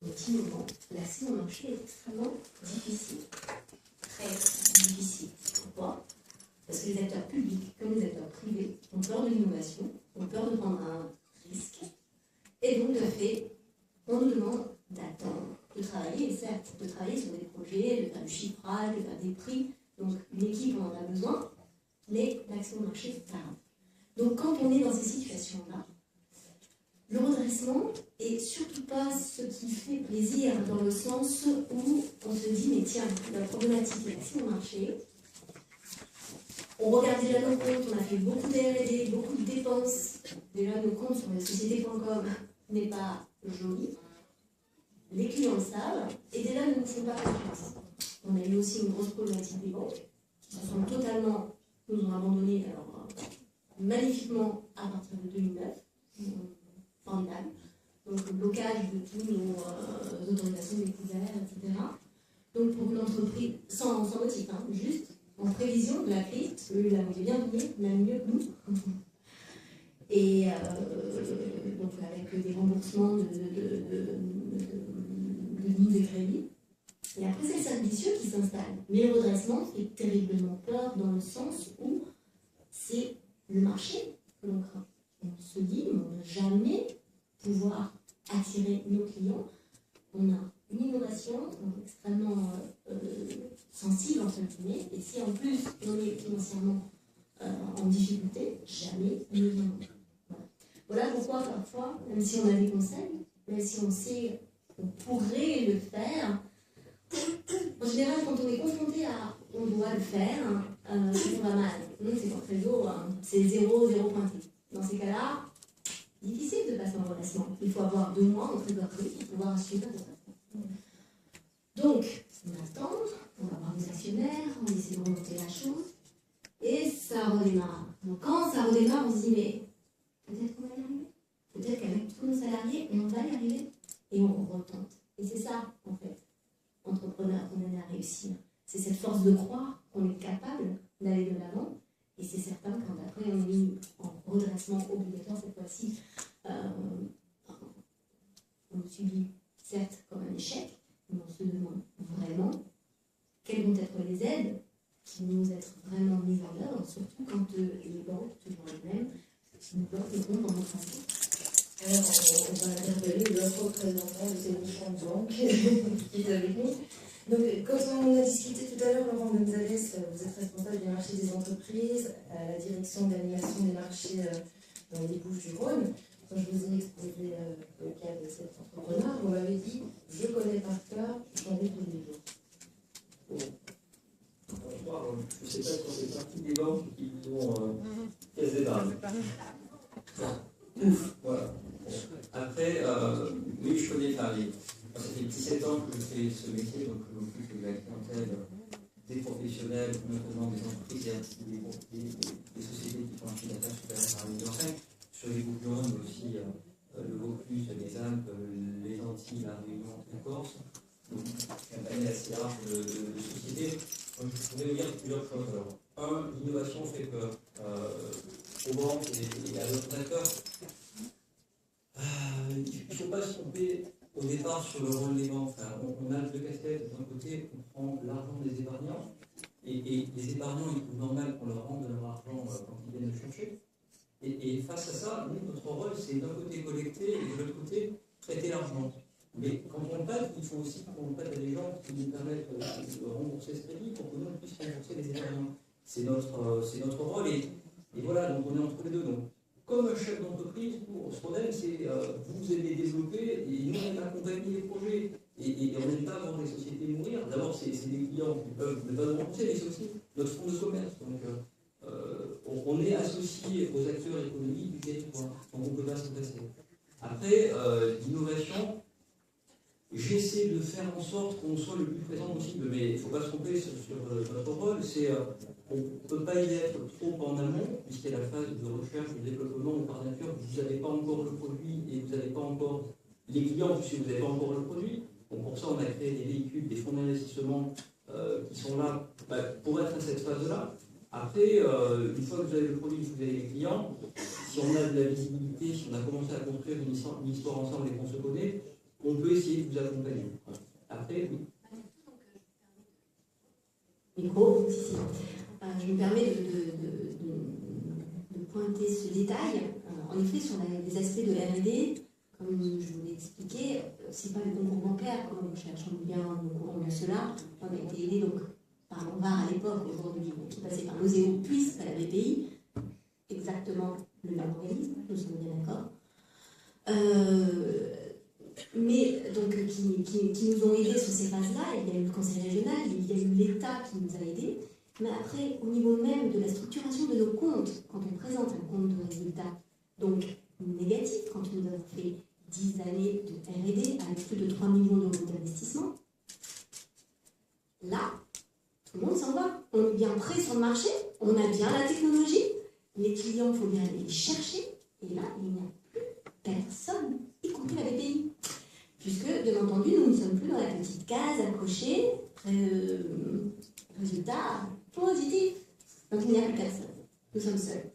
au petit moment, l'accès au marché est extrêmement difficile. Très difficile. Pourquoi? Parce que les acteurs publics, comme les acteurs privés, ont peur de l'innovation, ont peur de prendre un risque. Et donc, de fait, on nous demande d'attendre, de travailler, et certes, de travailler sur des projets, de faire du chiffrage, de faire des prix. Donc, une équipe, on en a besoin, mais l'accès au marché tarde. Donc, quand on est dans ces situations-là, le redressement est surtout pas ce qui fait plaisir dans le sens où on se dit, mais tiens, la problématique est l'accès au marché. On regarde déjà nos comptes, on a fait beaucoup de R&D, beaucoup de dépenses. Déjà, nos comptes sur les sociétés.com n'est pas joli. Les clients le savent, et déjà, ne nous font pas confiance. On a eu aussi une grosse problématique des banques, qui se sont totalement, nous ont abandonnés, alors magnifiquement, à partir de 2009. Formidable. Donc, le blocage de tous nos autorisations découvertes, etc. Donc, pour une entreprise, sans motif, hein, juste en prévision de la crise, eux, ils l'avaient bien venir, même mieux que nous. Et donc, avec des remboursements de lignes de crédit. Et après, c'est le cercle vicieux qui s'installe. Mais le redressement fait terriblement peur dans le sens où c'est le marché que l'on craint. On se dit, on ne va jamais pouvoir attirer nos clients. On a une innovation extrêmement sensible, entre guillemets, et si en plus on est financièrement en difficulté, jamais nous viendrons. Voilà pourquoi parfois, même si on a des conseils, même si on sait qu'on pourrait le faire, en général, quand on est confronté à on doit le faire, c'est pas mal. C'est pour Trésor, c'est 0 pointé. Dans ces cas-là, difficile de passer en redressement. Il faut avoir 2 mois en trésorerie pour pouvoir assumer le redressement. Donc, on attend, on va voir les actionnaires, on essaie de remonter la chose, et ça redémarre. Donc, quand ça redémarre, on se dit, mais peut-être qu'on va y arriver. Peut-être qu'avec tous nos salariés, on va y arriver. Et on retente. Et c'est ça, en fait, entrepreneur qu'on aime à réussir. C'est cette force de croire qu'on est capable d'aller de l'avant. Et c'est certain quand après on est mis en redressement obligatoire cette fois-ci, on le subit certes comme un échec, mais on se demande vraiment quelles vont être les aides qui vont être vraiment mises en œuvre, surtout quand les banques, toujours les mêmes, nous bloqueront dans notre action. Alors, on va interpeller le représentant de ces différentes banques qui est avec nous. Donc, quand on a discuté tout à l'heure, Laurent Gonzalez, vous êtes responsable du marché des entreprises, à la direction de l'animation des marchés dans les Bouches-du-Rhône. Quand je vous ai exposé le cas de cet entrepreneur, vous m'avez dit je connais par cœur, j'en ai tous les jours. Je ne sais pas si on fait partie des banques qui ont casse des barres. Ouf, voilà. Après, oui, je connais, ça fait 17 ans que je fais ce métier, donc je m'occupe de la clientèle des professionnels, notamment des entreprises et des sociétés qui font un chiffre d'affaires supérieur à 1,5 million. Sur les Bouches-du-Rhône, mais aussi le Vaucluse, les Alpes, les Antilles, la Réunion, la Corse. Donc, un panel assez large de sociétés. Donc, je pourrais vous dire plusieurs choses. Alors, l'innovation fait peur aux banques et à d'autres acteurs. Il ne faut pas se tromper au départ sur le rôle des banques. On a deux casquettes. D'un côté, on prend l'argent des épargnants et les épargnants, ils trouvent normal qu'on leur rende leur argent quand ils viennent le chercher. Et face à ça, nous, notre rôle, c'est d'un côté collecter et de l'autre côté traiter l'argent. Mais quand on le prête, il faut aussi qu'on le prête à des gens qui nous permettent de rembourser ce crédit pour que nous, on puisse rembourser les épargnants. C'est notre rôle et voilà, donc on est entre les deux. Donc, comme un chef d'entreprise, ce modèle, c'est vous aidez développer et nous, on accompagne les projets. Et on n'aime pas voir les sociétés mourir. D'abord, c'est des clients qui peuvent ne pas nous rembourser, mais c'est aussi notre fonds de commerce. Donc, on est associé aux acteurs économiques du territoire, donc on ne peut pas s'en passer. Après, l'innovation, j'essaie de faire en sorte qu'on soit le plus présent possible, mais il ne faut pas se tromper sur notre rôle, on ne peut pas y être trop en amont, puisqu'il y a la phase de recherche, de développement, où par nature, vous n'avez pas encore le produit et vous n'avez pas encore les clients, puisque vous n'avez pas encore le produit. Donc pour ça, on a créé des véhicules, des fonds d'investissement qui sont là pour être à cette phase-là. Après, une fois que vous avez le produit, que vous avez les clients, si on a de la visibilité, si on a commencé à construire une histoire ensemble et qu'on se connaît, on peut essayer de vous accompagner. Après, oui. Micro, si, si. Je me permets de pointer ce détail. En effet, sur les aspects de R&D, comme je vous l'ai expliqué, c'est pas le concours bancaire, comme nous cherchons bien, nous courons bien cela. On a été aidés donc par l'ONVAR à l'époque, aujourd'hui, qui passait par l'OSEO, puis par la BPI, exactement le même organisme, nous sommes bien d'accord. Mais donc qui nous ont aidés sur ces phases-là. Il y a eu le conseil régional, il y a eu l'État qui nous a aidés. Mais après, au niveau même de la structuration de nos comptes, quand on présente un compte de résultat, donc négatif, quand nous avons fait 10 années de R&D avec plus de 3 millions d'euros d'investissement, là, tout le monde s'en va. On est bien prêt sur le marché, on a bien la technologie, les clients, il faut bien aller les chercher, et là, il n'y a plus personne, y compris la BPI. Puisque, bien entendu, nous ne sommes plus dans la petite case à cocher, résultat positif. Donc il n'y a plus personne. Nous sommes seuls.